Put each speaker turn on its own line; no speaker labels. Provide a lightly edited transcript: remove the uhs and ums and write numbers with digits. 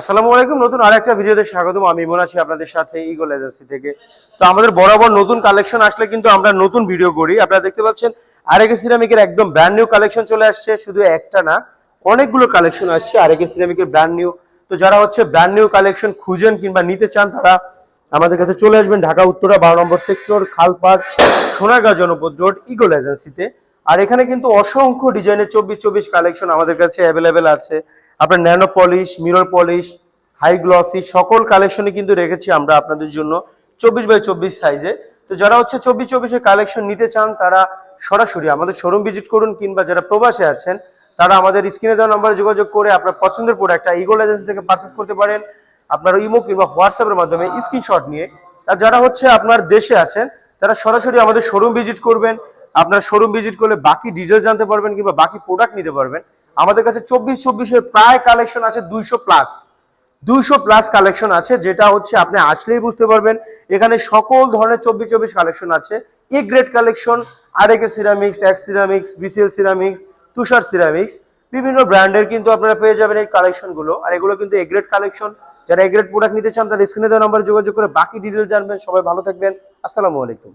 আসসালামু আলাইকুম। নতুন আরেকটা ভিডিওতে স্বাগতম। আমি ইমন আছি আপনাদের সাথে ইগল এজেন্সি থেকে। তো আমাদের বরাবর নতুন কালেকশন আসলে কিন্তু আমরা নতুন ভিডিও করি। আপনারা দেখতে পাচ্ছেন আরএকে সিরামিকের একদম ব্র্যান্ড নিউ কালেকশন চলে আসছে। শুধু একটা না, অনেকগুলো কালেকশন আসছে আরএকে সিরামিকের ব্র্যান্ড নিউ। তো যারা হচ্ছে ব্র্যান্ড নিউ কালেকশন খুঁজেন কিংবা নিতে চান, তারা আমাদের কাছে চলে আসবেন ঢাকা উত্তরা 12 নম্বর সেক্টর, খালপাড়, সোনারগাঁ জনপদ রোড, ইগল এজেন্সিতে। আর এখানে কিন্তু অসংখ্য ডিজাইনের 24 কালেকশন আমাদের কাছে অ্যাভেলেবেল আছে। আপনার nano polish, mirror polish, high glossy সকল কালেকশনই কিন্তু রেখেছি আমরা আপনাদের জন্য 24x24 সাইজে। তো যারা হচ্ছে 24-24 কালেকশন নিতে চান, তারা সরাসরি আমাদের শোরুম ভিজিট করুন, কিংবা যারা প্রবাসে আছেন তারা আমাদের স্ক্রিনে দেওয়া নম্বরে যোগাযোগ করে আপনার পছন্দের প্রোডাক্টটা ইগল এজেন্সি থেকে পারচেজ করতে পারেন আপনার ইমো কিংবা হোয়াটসঅ্যাপের মাধ্যমে স্ক্রিনশট নিয়ে। আর যারা হচ্ছে আপনার দেশে আছেন, তারা সরাসরি আমাদের শোরুম ভিজিট করবেন। আপনার শোরুম ভিজিট করলে বাকি ডিটেলস জানতে পারবেন কিংবা বাকি প্রোডাক্ট নিতে পারবেন। আমাদের কাছে 24-24 প্রায় কালেকশন আছে 200 প্লাস কালেকশন আছে, যেটা হচ্ছে আপনি আসলেই বুঝতে পারবেন। এখানে সকল ধরনের 24-24 কালেকশন আছে। A grade collection, RAK ceramics, X ceramics, BCL ceramics, Tushar ceramics, বিভিন্ন ব্র্যান্ডের কিন্তু আপনারা পেয়ে যাবেন এই কালেকশনগুলো। আর এগুলো কিন্তু এ গ্রেড কালেকশন। যারা এ গ্রেড প্রোডাক্ট নিতে চান, তারা স্ক্রিনে দেওয়া নম্বরে যোগাযোগ করে বাকি ডিটেলস জানবেন। সবাই ভালো থাকবেন। আসসালামু আলাইকুম।